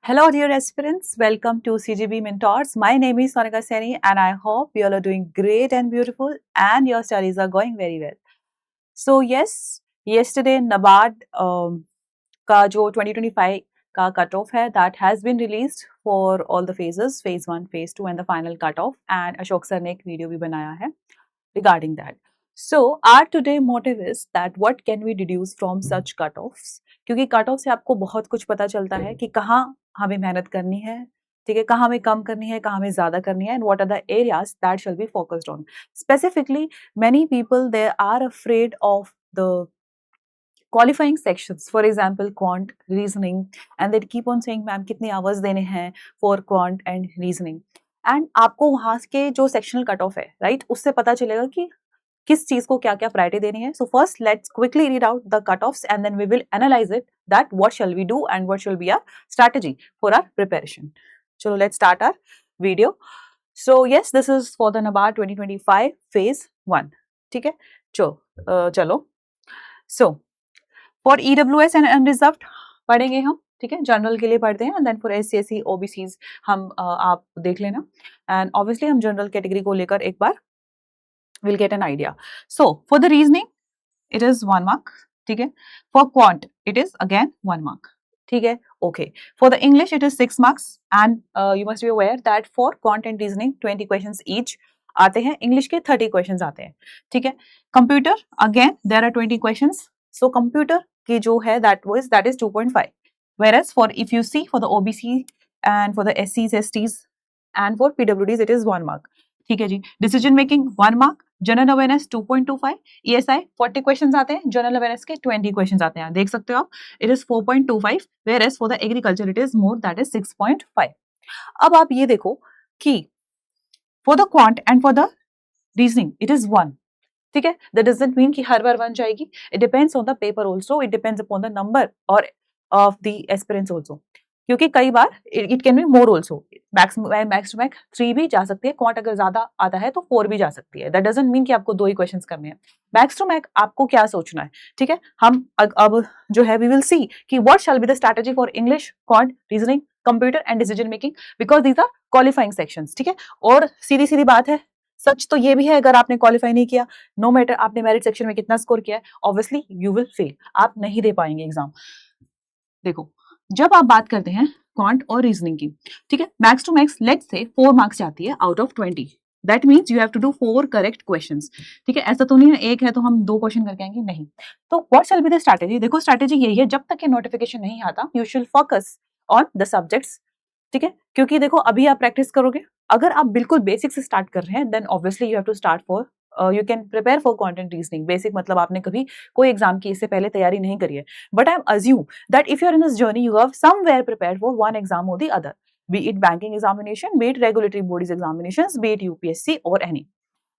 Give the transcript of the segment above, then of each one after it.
Hello, dear aspirants. Welcome to CGB Mentors. My name is Sonika Seni, and I hope you all are doing great and beautiful, and your studies are going very well. So yes, yesterday NABARD का जो 2025 का cutoff है, that has been released for all the phases, phase 1, phase 2, and the final cutoff. And Ashok sir ने एक video भी बनाया है regarding that. So our today motive is that what can we deduce from such cutoffs? क्योंकि cut of से आपको बहुत कुछ पता चलता है कि कहाँ हमें मेहनत करनी है, ठीक है, कहाँ हमें कम करनी है, कहाँ हमें ज्यादा करनी है, and what are the areas that shall be focused on. Specifically many people they are afraid of the qualifying sections, for example quant, reasoning, and they keep on saying ma'am कितने hours देने हैं for quant and reasoning. And आपको वहां के जो sectional cut off है, right, उससे पता चलेगा कि किस चीज को क्या क्या प्रायोरिटी देनी है. So first let's quickly read out the cut offs and then we will analyse it that what shall we do and what shall be our strategy for our preparation. चलो let's start our video. So yes, this is for the NABARD 2025 phase 1. ठीक है, चलो so for EWS and unreserved पढ़ेंगे हम, ठीक है, general के लिए पढ़ते हैं, and then for SC OBCs हम आप देख लेना, एंड ऑब्वियसली हम जनरल कैटेगरी को लेकर एक बार we'll get an idea. So for the reasoning it is 1 mark, ठीक है. For quant it is again 1 mark, ठीक है. Okay, for the English it is 6 marks, and you must be aware that for quant and reasoning 20 questions each आते हैं, English के 30 questions आते हैं, ठीक है. Computer again there are 20 questions, so computer की जो है that is 2.5, whereas for if you see for the OBC and for the SCs STs and for PWDs it is 1 mark, ठीक है जी. Decision making 1 mark, general awareness 2.25, ESI 40 questions आते हैं, general awareness के 20 questions आते हैं, देख सकते हो आप, it is 4.25, whereas for the agriculture it is more, that is 6.5. अब आप ये देखो कि for the quant and for the reasoning it is 1, ठीक है. दैट डजंट मीन कि हर बार 1 जाएगी, it depends on the paper also, it depends upon the number और ऑफ द एस्पिरेंट्स ऑल्सो, क्योंकि कई बार it can be more also, max to max 3 भी जा सकती है, क्वांट अगर ज्यादा आता है तो 4 भी जा सकती है. दैट डजंट मीन कि आपको 2 ही क्वेश्चंस करने हैं. मैक्स टू मैक्स आपको क्या सोचना है, ठीक है. हम अब जो है वी विल सी कि what shall be the strategy for English, quant, reasoning, computer and decision making, because these are qualifying sections, ठीक है. और सीधी सीधी बात है, सच तो ये भी है, अगर आपने क्वालिफाई नहीं किया, नो मैटर आपने मेरिट सेक्शन में कितना स्कोर किया है, ऑब्वियसली यू विल फेल, आप नहीं दे पाएंगे एग्जाम. देखो, जब आप बात करते हैं क्वांट और रीजनिंग की, ठीक है, max to max let's say 4 marks जाती है out of 20, that means you have to do 4 correct questions, ठीक है. ऐसा तो नहीं है एक है तो हम 2 क्वेश्चन करके आएंगे, नहीं. तो what shall be the strategy? देखो स्ट्रेटजी यही है, जब तक ये नोटिफिकेशन नहीं आता you should focus on the subjects, ठीक है. क्योंकि देखो अभी आप प्रैक्टिस करोगे, अगर आप बिल्कुल बेसिक से स्टार्ट कर रहे हैं then obviously you have to start for you can prepare for content reasoning. Basic मतलब आपने कभी कोई एग्जाम की इससे पहले तैयारी नहीं करी है, but I am assume that if you are in this journey you have somewhere prepared for one exam or the other, be it banking examination, be it regulatory bodies examinations, be it UPSC or any.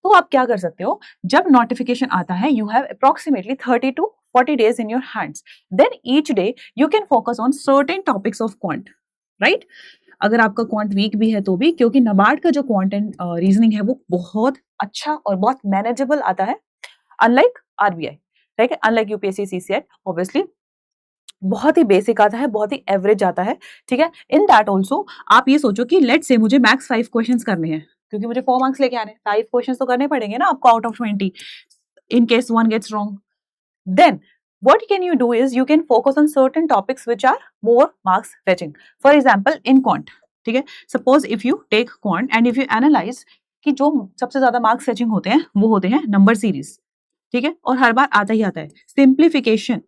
तो आप क्या कर सकते हो, जब notification आता है you have approximately 30 to 40 days in your hands, then each day you can focus on certain topics of quant, right? अगर आपका क्वांट वीक भी है तो भी, क्योंकि NABARD का जो क्वांट एंड रीजनिंग है वो बहुत अच्छा और बहुत मैनेजेबल आता है, अनलाइक RBI, ठीक है, अनलाइक यूपीएससी CCET ऑब्वियसली बहुत ही बेसिक आता है, बहुत ही एवरेज आता है, ठीक है. इन दैट ऑल्सो आप ये सोचो कि लेट्स से मुझे मैक्स 5 क्वेश्चंस करने हैं, क्योंकि मुझे 4 मार्क्स लेके आने हैं, 5 क्वेश्चंस तो करने पड़ेंगे ना आपको out of 20, in case 1 gets wrong. Then what can you do is you can focus on certain topics which are more marks fetching. For example in quant, ठीक है, suppose if you take quant and if you analyze कि जो सबसे ज्यादा marks fetching होते हैं वो होते हैं नंबर सीरीज, ठीक है, और हर बार आता ही आता है simplification,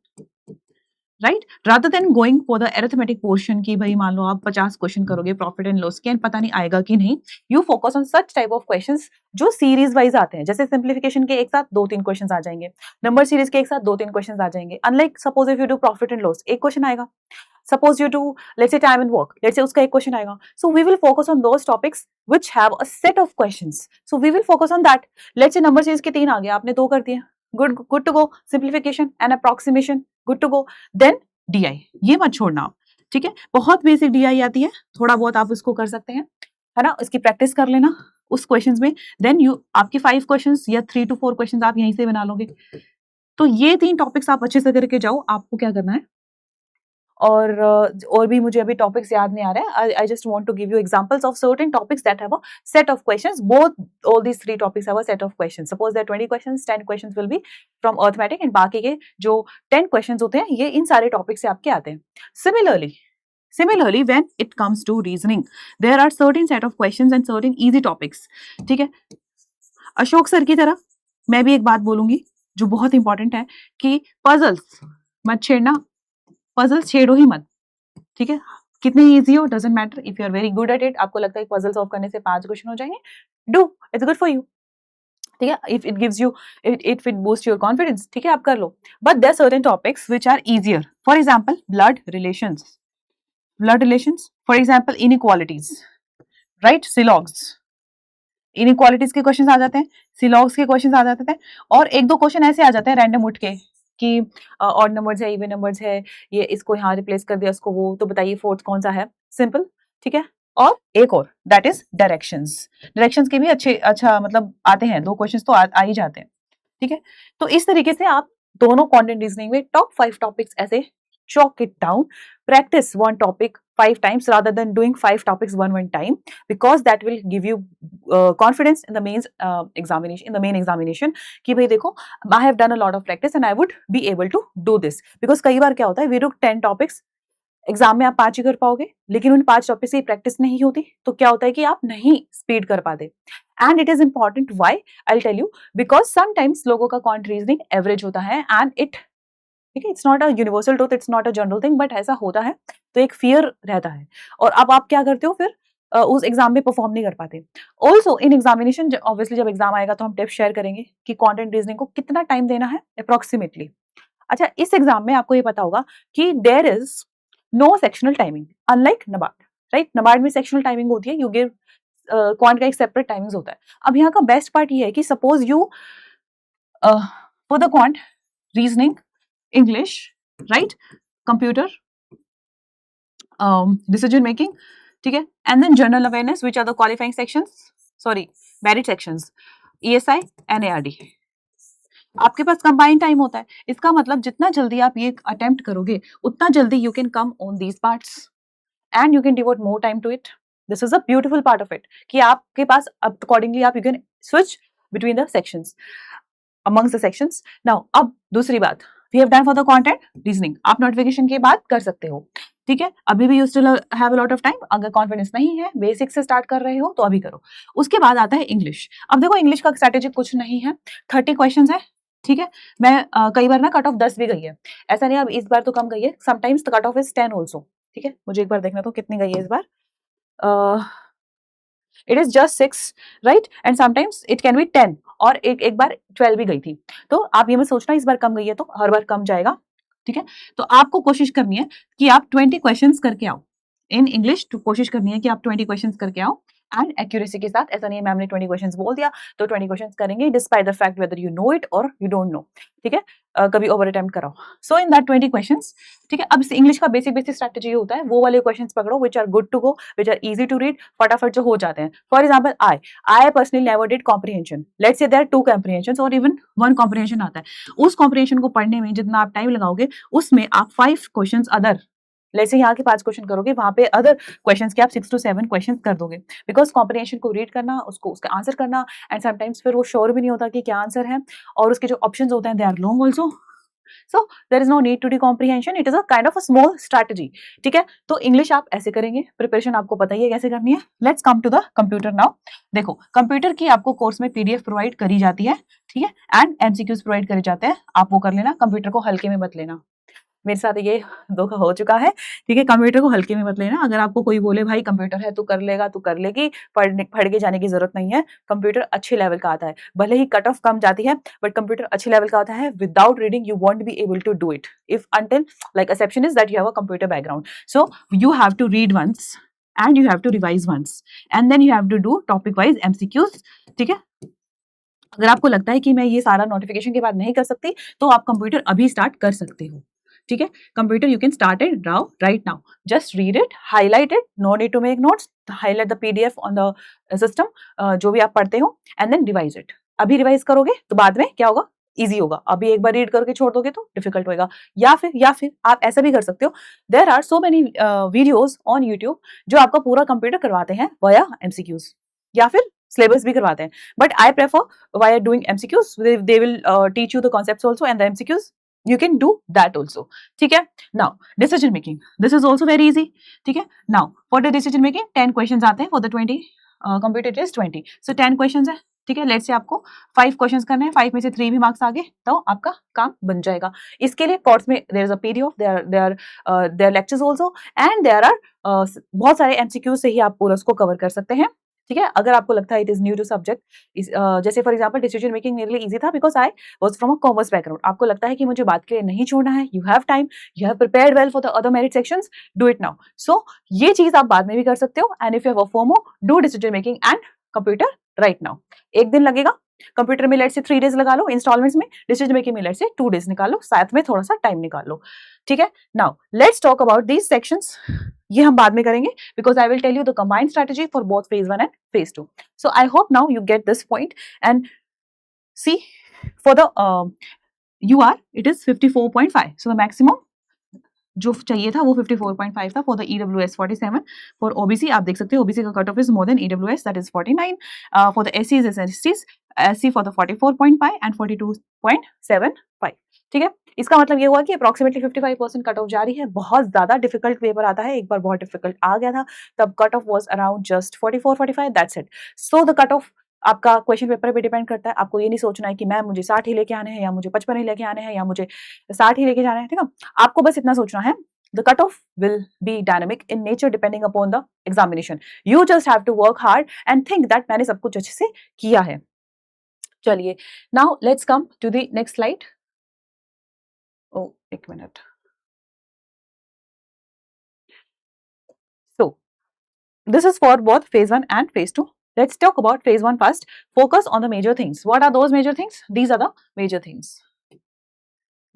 right, rather than going for the arithmetic portion की भाई मान लो आप 50 क्वेश्चन करोगे प्रॉफिट एंड लॉस के, पता नहीं आएगा कि नहीं. You focus on such type of questions जो सीरीज वाइज आते हैं, जैसे सिंप्लीफिकेशन के एक साथ 2-3 क्वेश्चंस आ जाएंगे, नंबर सीरीज के एक साथ 2-3 क्वेश्चंस आ जाएंगे. Unlike suppose if you do profit and loss, एक क्वेश्चन आएगा. Suppose you do let's say time and work, let's say उसका एक क्वेश्चन आएगा. So we will focus on those topics which have a set of questions, so we will focus on that. Let's say number series के 3 आ गए, आपने 2 कर दिए, good to go. Simplification and approximation, good to go. Then DI ये मत छोड़ना आप, ठीक है, बहुत बेसिक DI आती है, थोड़ा बहुत आप उसको कर सकते हैं, है ना, इसकी प्रैक्टिस कर लेना उस क्वेश्चंस में. देन यू आपके 5 क्वेश्चंस या 3 to 4 क्वेश्चंस आप यहीं से बना लोगे. तो ये 3 टॉपिक्स आप अच्छे से करके जाओ. आपको क्या करना है, और भी मुझे अभी टॉपिक्स याद नहीं आ रहे हैं. I just want to give you examples of certain topics that have a set of questions. Both all these 3 topics have a set of questions. Suppose that 20 questions, 10 questions will be from arithmetic and बाकी के जो 10 questions होते हैं ये इन सारे topic से आपके आते हैं. Similarly, when it comes to reasoning, there are certain set of questions and certain easy topics. ठीक है. अशोक सर की तरह मैं भी एक बात बोलूंगी जो बहुत इंपॉर्टेंट है कि पजल्स मत छेड़ना, पजल्स छेड़ो ही मत. ठीक है. कितने इजी हो doesn't matter. If you are very good at it, आपको लगता है पजल सॉल्व करने से 5 क्वेश्चन हो जाएंगे, do, it's good for you. ठीक है. If it gives you, if it boost your confidence, ठीक है, आप कर लो. But there certain topics which are easier. For example blood relations, for example inequalities, right, syllogisms, inequalities के questions आ जाते हैं, सिलॉग्स के क्वेश्चंस आ जाते हैं, और एक दो क्वेश्चन ऐसे आ जाते हैं रैंडम उठ के कि ऑड नंबर्स है, इवन नंबर्स है, ये इसको यहाँ रिप्लेस कर दिया, उसको वो, तो बताइए फोर्थ कौन सा है. सिंपल. ठीक है. और एक और दैट इज डायरेक्शंस. डायरेक्शंस के भी अच्छा मतलब आते हैं, 2 क्वेश्चंस तो आ ही जाते हैं. ठीक है. तो इस तरीके से आप दोनों कंटेंट रीजनिंग में टॉप 5 टॉपिक्स ऐसे chalk it down. Practice one topic 5 times rather than doing 5 topics one time, because that will give you confidence in the main examination कि भाई देखो, I have done a lot of practice and I would be able to do this. Because कई बार क्या होता है, we took 10 topics, exam में आप 5 ही कर पाओगे, लेकिन उन 5 टॉपिक से प्रैक्टिस नहीं होती, तो क्या होता है कि आप नहीं स्पीड कर पाते. And it is important. Why? I will tell you. Because sometimes लोगों का क्वांट रीजनिंग एवरेज होता है एंड ठीक है, it's not a universal truth, it's not a general thing, but ऐसा होता है, तो एक फियर रहता है. और अब आप क्या करते हो फिर, उस एग्जाम में परफॉर्म नहीं कर पाते. ऑल्सो इन एग्जामिनेशन, ऑब्वियसली जब एग्जाम आएगा तो हम टिप्स शेयर करेंगे कि कंटेंट रीजनिंग को कितना टाइम देना है अप्रोक्सीमेटली. अच्छा, इस एग्जाम में आपको ये पता होगा कि there is no sectional timing, unlike NABARD, right. NABARD में सेक्शनल टाइमिंग होती है, यू गिव क्वांट का एक सेपरेट टाइमिंग्स होता है. अब यहाँ का बेस्ट पार्ट ये है कि suppose you for the quant reasoning, English, right, computer, decision making, ठीक है, and then general awareness, which are the qualifying sections, merit sections, ESI, NARD. आपके पास कंबाइंड टाइम होता है. इसका मतलब जितना जल्दी आप ये अटेम्प्ट करोगे, उतना जल्दी you can come on these parts and you can devote more time to it. This is a beautiful part of it कि आपके पास अकॉर्डिंगली आप you can switch between the sections, amongst the sections. Now अब दूसरी बात, we have done for the content reasoning. आप notification के बाद कर सकते हो. ठीक है. अभी भी you still have a lot of time. अगर कॉन्फिडेंस नहीं है, बेसिक से स्टार्ट कर रहे हो तो अभी करो. उसके बाद आता है इंग्लिश. अब देखो, इंग्लिश का स्ट्रेटेजी कुछ नहीं है, 30 क्वेश्चंस है. ठीक है. मैं कई बार ना कट ऑफ 10 भी गई है, ऐसा नहीं. अब इस बार तो कम गई है. Sometimes the cut off is 10 also. ठीक है. मुझे एक बार देखना तो कितनी गई है इस बार. It is just 6, right, and sometimes it can be 10, और एक बार 12 भी गई थी. तो आप ये मत सोचना इस बार कम गई है तो हर बार कम जाएगा. ठीक है. तो आपको कोशिश करनी है कि आप 20 क्वेश्चंस करके आओ इन इंग्लिश. तो कोशिश करनी है कि आप 20 क्वेश्चंस करके आओ एंड एक्यूरेसी के साथ. ऐसा नहीं है मैम ने 20 क्वेश्चंस बोल दिया तो 20 क्वेश्चंस करेंगे, despite the fact whether you know it और यू डोंट नो. ठीक है. कभी ओवर अटेम्प्ट कराओ. सो इन दैट 20 क्वेश्चंस. ठीक है. अब इंग्लिश का बेसिक स्ट्रेटेजी होता है, वो वाले क्वेश्चंस पकड़ो which are good to go, which are easy to read, फटाफट जो हो जाते हैं. For example, I personally never did comprehension. Let's say there 2 comprehension और इवन 1 कॉम्प्रिहेंशन आता है. उस कॉम्प्रिहेंशन को पढ़ने में जितना आप टाइम लगाओगे, उसमें आप 5 क्वेश्चन अदर, लेट्स से यहाँ के 5 क्वेश्चन करोगे, वहां पे अदर क्वेश्चंस के आप 6 to 7 क्वेश्चन कर दोगे. बिकॉज कॉम्प्रिहेंशन को रीड करना, उसको उसका आंसर करना, एंड समटाइम्स फिर वो श्योर भी नहीं होता कि क्या आंसर है, और उसके जो ऑप्शंस होते हैं they are long also. So there is no need to do comprehension, it is a kind of a small strategy. ठीक है. तो इंग्लिश आप ऐसे करेंगे, प्रिपरेशन आपको पता ही है कैसे करनी है. Let's come to the computer now. देखो, कंप्यूटर की आपको कोर्स में पीडीएफ प्रोवाइड करी जाती है. ठीक है. एंड एमसीक्यूज प्रोवाइड करे जाते हैं, आप वो कर लेना. कंप्यूटर को हल्के में मत लेना. मेरे साथ ये धोखा हो चुका है. ठीक है. कंप्यूटर को हल्के में मत लेना. अगर आपको कोई बोले भाई कंप्यूटर है तू कर लेगा, तू कर लेगी, पढ़ के जाने की जरूरत नहीं है. कंप्यूटर अच्छे लेवल का आता है, भले ही कट ऑफ कम जाती है, बट कंप्यूटर अच्छे लेवल का आता है. Without reading you won't be able to do it, if until like exception is that you have a computer background. So you have to read once and you have to revise once and then you have to do topic wise MCQs. ठीक है. अगर आपको लगता है कि मैं ये सारा नोटिफिकेशन के बाद नहीं कर सकती, तो आप कंप्यूटर अभी स्टार्ट कर सकते हो. ठीक है. Computer you can start it right now. Just read it, highlight it, no need to make notes, highlight the PDF on the system, जो भी आप पढ़ते हो, एंड देन रिवाइज इट. अभी रिवाइज करोगे तो बाद में क्या होगा, इजी होगा, अभी एक बार रीड करके छोड़ दोगे तो डिफिकल्ट होगा। या फिर आप ऐसा भी कर सकते हो, there are so many videos on YouTube जो आपका पूरा कंप्यूटर करवाते हैं वाया एमसीक्यूज, या फिर सिलेबस भी करवाते हैं, but I prefer via doing MCQs, they will teach you the concepts also and the MCQs, you can do that also. ठीक है, now decision making, this is also very easy. ठीक है, now for the decision making 10 questions आते हैं for the 20 computer test 20, so 10 questions है। ठीक है, let's say आपको 5 क्वेश्चंस करने हैं, 5 में से 3 भी मार्क्स आ गए तो आपका काम बन जाएगा। इसके लिए कोर्स में there is a PDF, there lectures also, and there are बहुत सारे एमसीक्यूज से ही आप पूरा उसको कवर कर सकते हैं। ठीक है, अगर आपको लगता है it is new to subject, जैसे फॉर एग्जांपल डिसीजन मेकिंग मेरे लिए इजी था because I was from a commerce background. आपको लगता है कि मुझे बात के लिए नहीं छोड़ना है, you have time, you have prepared well for the other merit sections, do it now. So ये चीज आप बाद में भी कर सकते हो, and if you have a FOMO, do decision making and computer right now. एक दिन लगेगा कंप्यूटर में, लेट से 3 डेज लगा लो इंस्टॉलमेंट्स में, डिसीजन मेकिंग में लेट से 2 डेज निकालो, साथ में थोड़ा सा टाइम निकाल लो। ठीक है, now let's talk about these sections, ये हम बाद में करेंगे because I will tell you the combined strategy for both phase 1 and phase 2. So I hope now you get this point, and see for the UR it is 54.5, so the maximum जो चाहिए था वो 54.5 था for the EWS 47, for OBC आप देख सकते हो OBC का cut off is more than EWS, that is 49, for the एससीज and STs, SC for the 44.5 and 42.75। ठीक है, इसका मतलब ये हुआ कि अप्रोक्सीमेटली 55% कट ऑफ जा रही है। बहुत ज्यादा डिफिकल्ट पेपर आता है, एक बार बहुत डिफिकल्ट आ गया था तब cut off was around just 44-45, that's it. So the cut of आपका क्वेश्चन पेपर पे डिपेंड करता है, आपको ये नहीं सोचना है कि मैम मुझे 60 ही लेके आने हैं, या मुझे 55 ही लेके आने हैं, या मुझे 60 ही लेके जाना है। ठीक है, आपको बस इतना सोचना है, the cutoff will be dynamic in nature depending upon the examination. You just have to work hard and think that मैंने सब कुछ अच्छे से किया है। चलिए, now let's come to the next slide. Oh, एक minute. So this is for both phase 1 and phase 2. Let's talk about phase 1 first. Focus on the major things. What are those major things? These are the major things.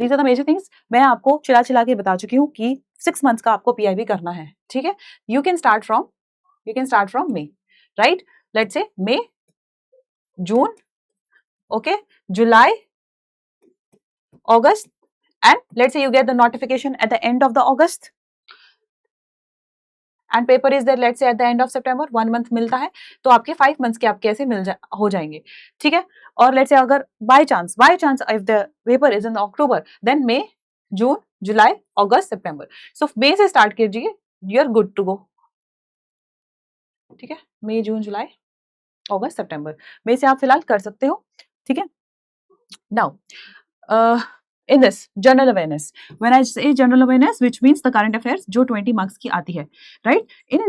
These are the major things. मैं आपको चिला के बता चुकी हूँ कि 6 months का आपको PIB करना है। ठीक है, you can start from May, right? Let's say May, June, okay, July, August, and let's say you get the notification at the end of the August, and paper is there let's say at the end of September, 1 month मिलता है, तो आपके 5 months के आपके ऐसे हो जाएंगे। ठीक है, और let's say अगर by chance if the paper is in October, then May, June, July, August, September. So May से start कीजिए, you are good to go. ठीक है, May, June, July, August, September, May से आप फिलहाल कर सकते हो। ठीक है, now in this general awareness, when I say general awareness, which means the current affairs जो 20 marks की आती है, right? In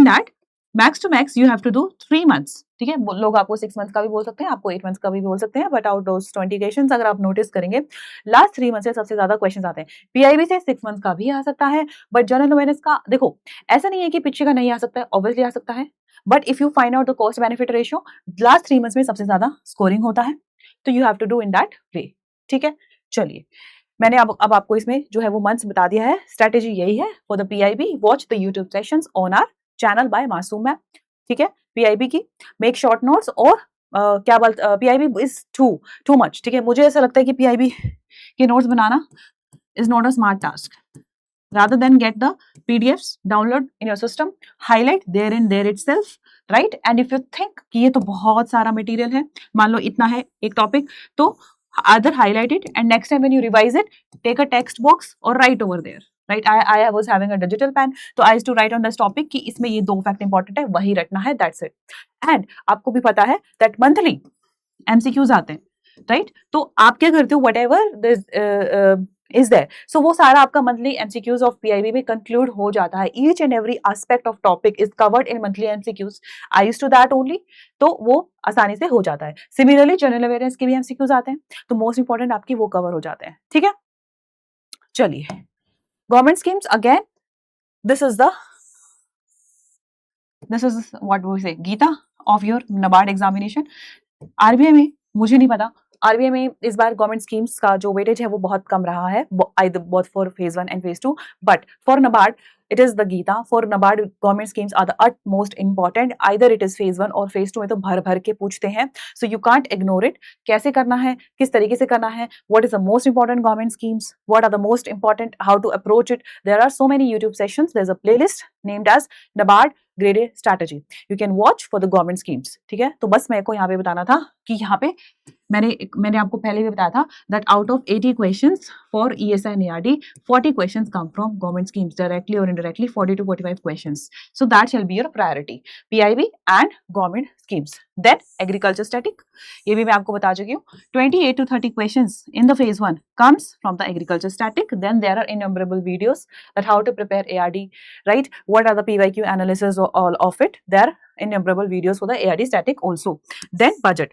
that max to max you have to do 3 months. ठीक है, लोग आपको 6 months का भी बोल सकते हैं, आपको 8 months का भी बोल सकते हैं, बट आउट ऑफ 20 क्वेश्चंस अगर आप नोटिस करेंगे लास्ट 3 मंथ से सबसे ज्यादा क्वेश्चंस आते हैं। पीआईबी से 6 मंथ्स का भी आ सकता है, बट जनरल अवेयरनेस का देखो ऐसा नहीं है कि पीछे का नहीं आ सकता है, ऑब्वियसली आ सकता है, but if you find out the cost benefit ratio, last 3 months में सबसे ज्यादा स्कोरिंग होता है, तो you have to do in that way. ठीक है, चलिए मैंने अब आपको इसमें जो है वो मंथ्स बता दिया है। स्ट्रेटेजी यही है for the PIB, watch the YouTube sessions on our channel by Masoom ma'am. ठीक है, पीआईबी की मेक शॉर्ट नोट्स, और क्या बोल पीआईबी इज टू मच। ठीक है, मुझे ऐसा लगता है कि पीआईबी के notes banana is not a smart task. rather than get the PDFs download in your system, highlight there itself, right? And if you think कि ये तो बहुत सारा मटेरियल है, मान लो इतना है एक टॉपिक, तो either highlight it and next time when you revise it, take a text box or write over there, right? I was having a digital pen, तो I used to write on this topic कि इसमें ये 2 fact important है, वही रटना है, that's it. And आपको भी पता है that monthly MCQs आते हैं, right? तो आप क्या करते हो, whatever this is there, so वो सारा आपका monthly MCQs of PIB में conclude हो जाता है। Each and every aspect of topic is covered in monthly MCQs. I used to that only, तो वो आसानी से हो जाता है। Similarly general awareness के भी MCQs आते हैं, तो most important आपकी वो cover हो जाते हैं। ठीक है, चलिए government schemes again, this is what we say Gita of your NABARD examination. RBI में मुझे नहीं पता आरबीआई में इस बार गवर्नमेंट स्कीम्स का जो वेटेज है वो बहुत कम रहा है, both for phase 1 and phase 2, but for NABARD it is the Gita. For NABARD, government schemes are the utmost important. Either it is phase 1 और phase 2 में तो भर भर के पूछते हैं. So you can't ignore it. कैसे करना है, किस तरीके से करना है, what is the most important government schemes, what are the most important, how to approach it. There are so many YouTube sessions. There's a playlist named as NABARD Grade A Strategy. You can watch for the government schemes. ठीक है, तो बस मेरे को यहाँ पे बताना था कि यहाँ पे मैंने आपको पहले भी बताया था that out of 80 questions for ESI and ARD, 40 questions come from government schemes directly or indirectly, 40 to 45 questions. So that shall be your priority, PIB and government schemes. Then agriculture static, ये भी मैं आपको बता चुकी हूँ. 28 to 30 questions in the phase 1 comes from the agriculture static. Then there are innumerable videos that how to prepare ARD, right? What are the PYQ analysis all of it? There are innumerable videos for the ARD static also. Then budget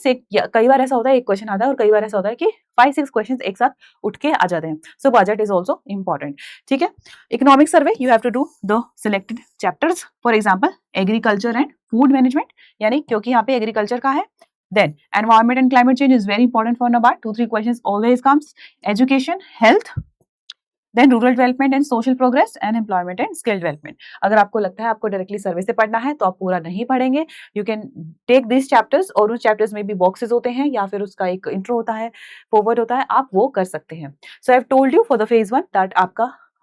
से कई बार ऐसा होता है एक question आता है और कई बार ऐसा होता है कि 5-6 क्वेश्चंस एक साथ उठ के आ जाते हैं. So budget is also important. ठीक है, economic survey you have to do the selected chapters. For example agriculture and food management, यानी क्योंकि यहाँ पे एग्रीकल्चर का है. Then environment and climate change is very important for NABARD. 2-3 questions always comes. Education, health, then rural development and social progress and employment and skill development. अगर आपको लगता है आपको डायरेक्टली सर्वे से पढ़ना है तो आप पूरा नहीं पढ़ेंगे. You can take these chapters और उस चैप्टर्स में भी बॉक्सेस होते हैं या फिर उसका एक इंट्रो होता है, फॉरवर्ड होता है, आप वो कर सकते हैं. So I've told you for the phase 1 that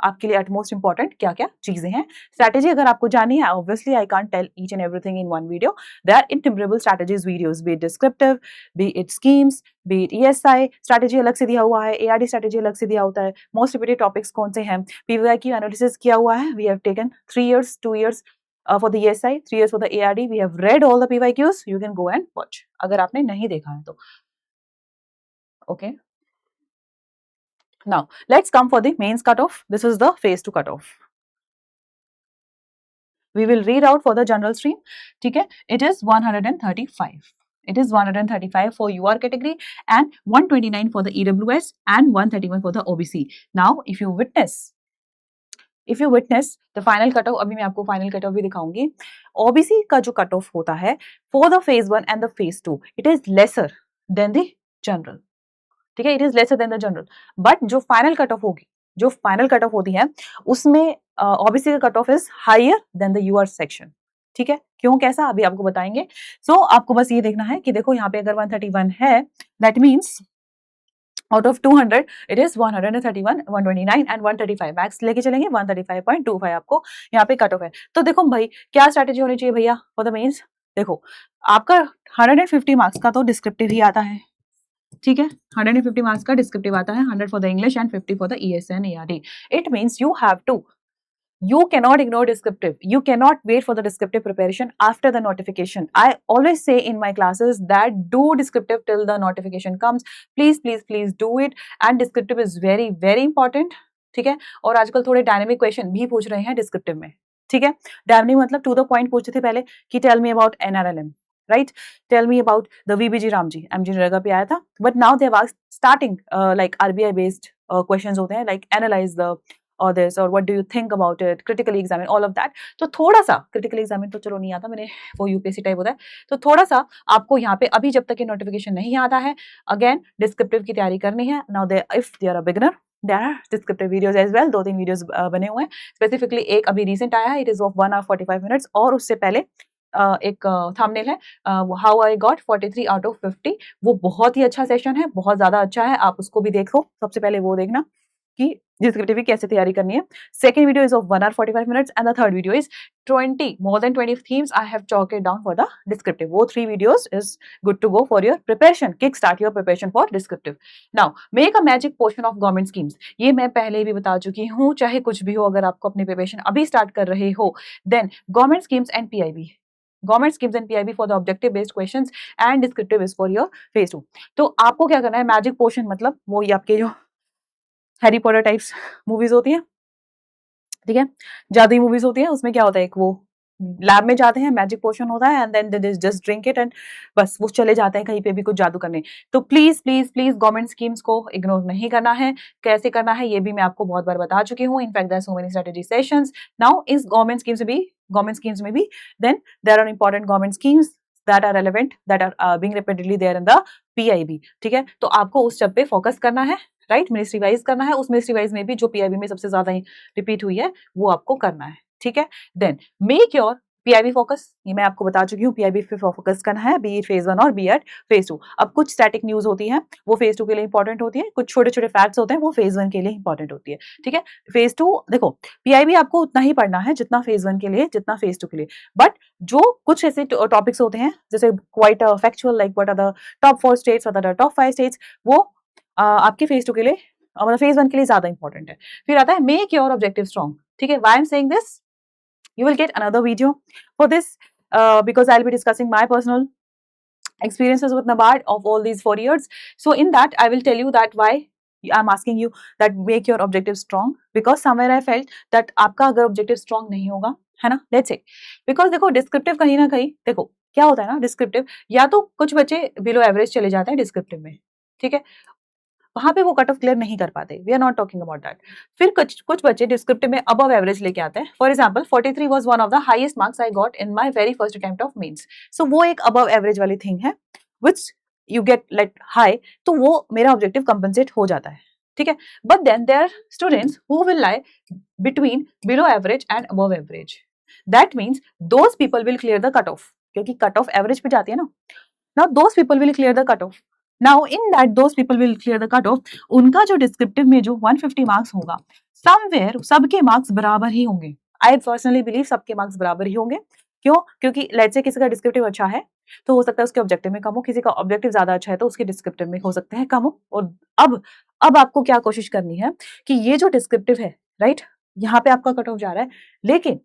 आपके लिए एटमोस्ट इंपॉर्टेंट क्या क्या चीजें हैं. स्ट्रैटेजी अगर आपको जाननी है, obviously I can't tell each and everything in one video. There are innumerable strategies videos, be it descriptive, be it schemes, be it ESI strategy अलग से दिया हुआ है, ARD स्ट्रैटेजी अलग से दिया होता है. मोस्ट रिपीटेड टॉपिक्स कौन से हैं, PYQ एनालिसिस किया हुआ है. We have taken 3 years, 2 years for the ESI, 3 years for the ARD. We have read all the PYQs. You can go and watch अगर आपने नहीं देखा है तो. Okay. Now, let's come for the mains cutoff. This is the phase 2 cutoff. We will read out for the general stream. ठीक है, it is 135. It is 135 for UR category and 129 for the EWS and 131 for the OBC. Now, if you witness the final cutoff, अभी मैं आपको final cutoff भी दिखाऊंगी. OBC का जो cutoff होता है for the phase 1 and the phase 2, it is lesser than the general. ठीक है, it is lesser than the general. But जो फाइनल कट ऑफ होती है उसमें ओबीसी का cut off is higher than the UR section. ठीक है, क्यों कैसा अभी आपको बताएंगे. सो आपको बस ये देखना है कि देखो यहाँ पे अगर 131 है, that means out of 200 it is 131, 129 and 135. Max लेके चलेंगे 135.25 आपको यहाँ पे कट ऑफ है. तो देखो भाई क्या स्ट्रैटेजी होनी चाहिए भैया फॉर द मेंस. देखो आपका 150 मार्क्स का तो डिस्क्रिप्टिव ही आता है. ठीक है, 150 मार्क्स का डिस्क्रिप्टिव आता है, 100 for the English and 50 for the ESI and ARD. It means you cannot ignore descriptive. You cannot wait for the descriptive preparation after the notification. I always say in my classes that do descriptive till the notification comes. Please do it. And descriptive is very very important. ठीक है, और आजकल थोड़े dynamic question भी पूछ रहे हैं descriptive में. ठीक है, डायनेमिक मतलब टू द पॉइंट पूछते थे पहले कि tell me about NRLM, right? Tell me about the VBG Ramji. MG Nrega पे आया था, but now they have starting like RBI based questions होते हैं, like analyze the or this or what do you think about it, critically examine, all of that. तो थोड़ा सा critically examine तो चलो नहीं आता, मैंने वो UPSC टाइप होता है, तो थोड़ा सा आपको यहाँ पे अभी जब तक ये नोटिफिकेशन नहीं आता है, अगेन डिस्क्रिप्टिव की तैयारी करनी है. Now if they are a beginner, there are descriptive videos as well. 2-3 videos बने हुए हैं. स्पेसिफिकली एक अभी रिसेंट आया है, it is of 1 hour 45 minutes, और उससे पहले एक थंबनेल है how I got 43 out of 50. वो बहुत ही अच्छा सेशन है, बहुत ज्यादा अच्छा है, आप उसको भी देखो. सबसे पहले वो देखना कि डिस्क्रिप्टिव की कैसे तैयारी करनी है. Second video is of 1 hour 45 minutes and the third video is more than 20 themes I have chalked down for the descriptive. वो 3 videos is good to go for your preparation. Kick start your preparation for descriptive. Now make a magic portion of government schemes. ये मैं पहले भी बता चुकी हूँ, चाहे कुछ भी हो, अगर आपको अपनी प्रिपरेशन अभी स्टार्ट कर रहे हो, then government schemes and PIB. Government schemes and PIB for the objective based questions and descriptive is for your phase 2. तो आपको क्या करना है, मैजिक पोर्शन मतलब वो ये आपके जो हैरी पॉटर टाइप्स मूवीज होती हैं, ठीक है, जादुई मूवीज होती है, उसमें क्या होता है, एक वो लैब में जाते हैं, मैजिक पोर्शन होता है, and then they just drink it and बस वो चले जाते हैं कहीं पे भी कुछ जादू करने. तो प्लीज गवर्नमेंट स्कीम्स को इग्नोर नहीं करना है. कैसे करना है ये भी मैं आपको बहुत बार बता चुकी हूँ. In fact there are so many strategy sessions. Now इस गवर्नमेंट स्कीम्स में भी then there are important government schemes that are relevant, that are being repeatedly there in the PIB. ठीक है, तो आपको उस स्टेप पे फोकस करना है, राइट, मिनिस्ट्री वाइज करना है, उस मिनिस्ट्री वाइज में भी जो PIB में सबसे ज्यादा रिपीट हुई है वो आपको करना है, ठीक है। Then make your PIB focus, ये मैं आपको बता चुकी हूँ, PIB पे फोकस करना है, बी इट फेज 1 और बी एट फेज 2। अब कुछ स्टैटिक न्यूज होती है वो फेज 2 के लिए इंपॉर्टेंट होती है, कुछ छोटे छोटे फैक्ट्स होते हैं वो फेज 1 के लिए इंपॉर्टेंट होती है, ठीक है। फेज 2 देखो, PIB आपको उतना ही पढ़ना है जितना फेज 1 के लिए, जितना फेज 2 के लिए, बट जो कुछ ऐसे टॉपिक्स होते हैं जैसे quite factual, like what are the top 4 states, what are the top 5 states, वो आपके फेज 2 के लिए, मतलब फेज 1 के लिए ज्यादा इंपॉर्टेंट है। फिर आता है मेक योर ऑब्जेक्टिव स्ट्रॉन्ग, ठीक है। Why I am saying this, you will get another video for this, because I'll be discussing my personal experiences with NABARD of all these 4 years. So in that I will tell you that why I'm asking you that make your objective strong, because somewhere I felt that आपका अगर objective strong नहीं होगा, है ना, let's say, because देखो descriptive कहीं ना कहीं, देखो क्या होता है ना, descriptive या तो कुछ बच्चे below average चले जाते हैं descriptive में, ठीक है, वहां पे वो कट ऑफ क्लियर नहीं कर पाते, we are not talking about that. फिर कुछ बच्चे डिस्क्रिप्टिव में अबव एवरेज लेके आते हैं। For example 43 was one of the highest marks I got in my very first attempt of mains, so वो एक अबव एवरेज वाली थिंग है which you get like high, तो वो मेरा ऑब्जेक्टिव कंपनसेट हो जाता है, ठीक है। But then there are students who will lie between below average and above average, that means those people will clear the cut off, क्योंकि कट ऑफ एवरेज पे जाती है ना। Now those people will clear the cut off, now in that those people will clear the cut off, उनका जो descriptive में जो 150 marks होगा, समवेयर सबके मार्क्स बराबर ही होंगे। आई पर्सनली बिलीव सबके मार्क्स बराबर ही होंगे। क्यों? क्योंकि लेट्स से किसी का डिस्क्रिप्टिव अच्छा है तो हो सकता है उसके ऑब्जेक्टिव में कम हो, किसी का ऑब्जेक्टिव ज्यादा अच्छा है तो उसके डिस्क्रिप्टिव में हो सकते हैं कम हो। और अब आपको क्या कोशिश करनी है कि ये जो डिस्क्रिप्टिव है, राइट, यहाँ पे आपका कट ऑफ जा रहा है, लेकिन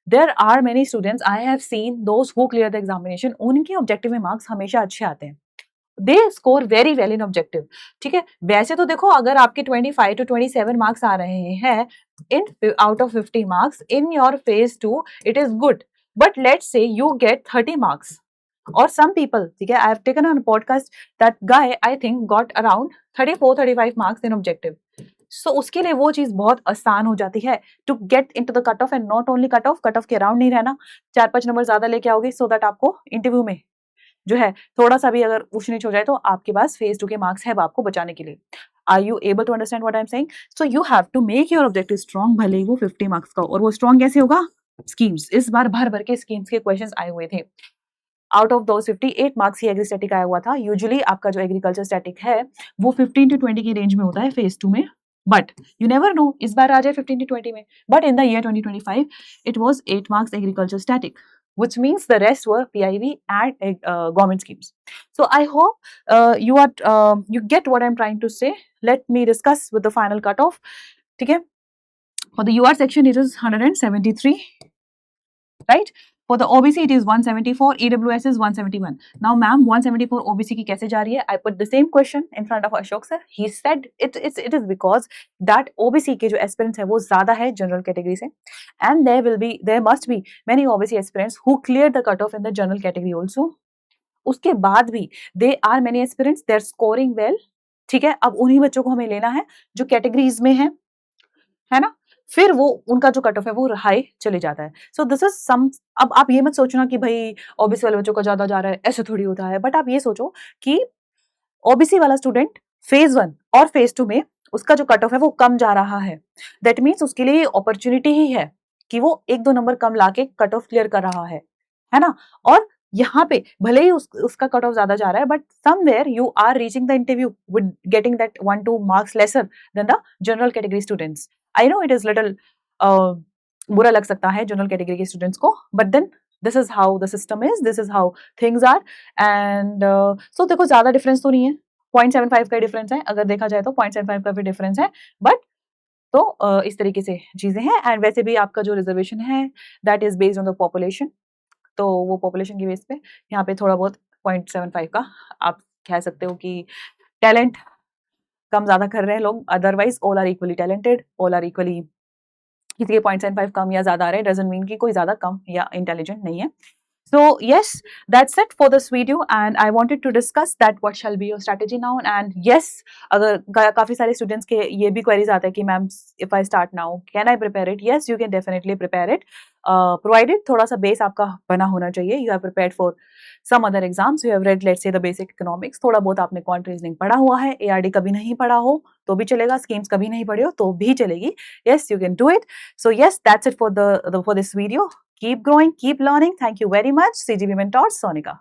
there are many students I have seen those who clear the examination, उनके ऑब्जेक्टिव में मार्क्स हमेशा अच्छे आते हैं, they score very well in objective, ठीक है। वैसे तो देखो अगर आपके 25 to 27 मार्क्स आ रहे हैं in out of 50 marks in your phase 2, it is good, but let's say you get 30 marks और सम पीपल, ठीक है, I have taken on podcast that guy I think got around 34-35 marks in objective, so उसके लिए वो चीज बहुत आसान हो जाती है to get into the cut off, and not only cut off के अराउंड नहीं रहना, 4-5 नंबर ज्यादा लेके आओगे सो दैट आपको इंटरव्यू में जो है थोड़ा सा भी अगर ऊंच नीच हो जाए तो आपके पास फेज 2 के मार्क्स है आपको बचाने के लिए। Are you able to understand what I am saying? So you have to make your objective strong, भले ही वो 50 मार्क्स का, और वो स्ट्रॉन्ग कैसे होगा? स्कीम्स, इस बार भर भर के स्कीम्स के क्वेश्चंस आए हुए थे। आउट ऑफ दोस 58 मार्क्स ही एग्री स्टैटिक आया हुआ था। यूजुअली आपका जो एग्रीकल्चर स्टैटिक है वो 15 to 20 की रेंज में होता है फेज 2 में, बट यू नेवर नो इस बार आ जाए 15 to 20 में। But in the year 2025 it was 8 marks agriculture static, which means the rest were PIV and government schemes. So I hope you get what I'm trying to say. Let me discuss with the final cutoff. ठीक है? For the UR section it is 173, right? For the OBC it is 174, EWS is 171. Now ma'am 174 OBC की कैसे जा रही है? I put the same question in front of Ashok sir. He said it is because that OBC के जो aspirants है वो ज्यादा है general category से, and there must be many OBC aspirants who cleared the cutoff in the general category also. उसके बाद भी there are many aspirants, they are scoring well, ठीक है। अब उन्हीं बच्चों को हमें लेना है जो कैटेगरीज में है ना, फिर वो उनका जो कट ऑफ है वो हाई चले जाता है। सो दिस इज सम, अब आप ये मत सोचना कि भाई ओबीसी वाले बच्चों का ज्यादा जा रहा है, ऐसे थोड़ी होता है, बट आप ये सोचो कि ओबीसी वाला स्टूडेंट फेज 1 और फेज 2 में उसका जो कट ऑफ है वो कम जा रहा है, दैट मीन्स उसके लिए अपॉर्चुनिटी ही है कि वो 1-2 नंबर कम लाके कट ऑफ क्लियर कर रहा है ना। और यहाँ पे भले ही उसका कट ऑफ ज्यादा जा रहा है, but somewhere you are reaching the interview with getting that 1-2 marks lesser than the general category students. I know it is little बुरा लग सकता है जनरल कैटेगरी के स्टूडेंट्स को, but then this is how the system is, this is how things are, and so देखो ज्यादा difference तो नहीं है, 0.75 का डिफरेंस है, अगर देखा जाए तो 0.75 का भी डिफरेंस है, बट तो इस तरीके से चीजें हैं। एंड वैसे भी आपका जो रिजर्वेशन है that is based on the population, तो वो पॉपुलेशन की बेस पे यहाँ पे थोड़ा बहुत 0.75 का आप कह सकते हो कि टैलेंट कम ज्यादा कर रहे हैं लोग, otherwise all are equally talented, all are equally, किसी के 0.75 कम या ज्यादा आ रहे हैं डजंट मीन कि कोई ज्यादा कम या इंटेलिजेंट नहीं है। So yes, that's it for this video, and I wanted to discuss that what shall be your strategy now. And yes, अगर काफी सारे students के ये भी queries आते हैं कि ma'am if I start now can I prepare it? Yes, you can definitely prepare it. Provided थोड़ा सा base आपका बना होना चाहिए. You have prepared for some other exams. You have read let's say the basic economics. थोड़ा बहुत आपने quant reasoning पढ़ा हुआ है. ARD कभी नहीं पढ़ा हो तो भी चलेगा. Schemes कभी नहीं पढ़े हो तो भी चलेगी. Yes, you can do it. So yes, that's it for for this video. Keep growing, keep learning. Thank you very much. CGB Mentor, Sonika.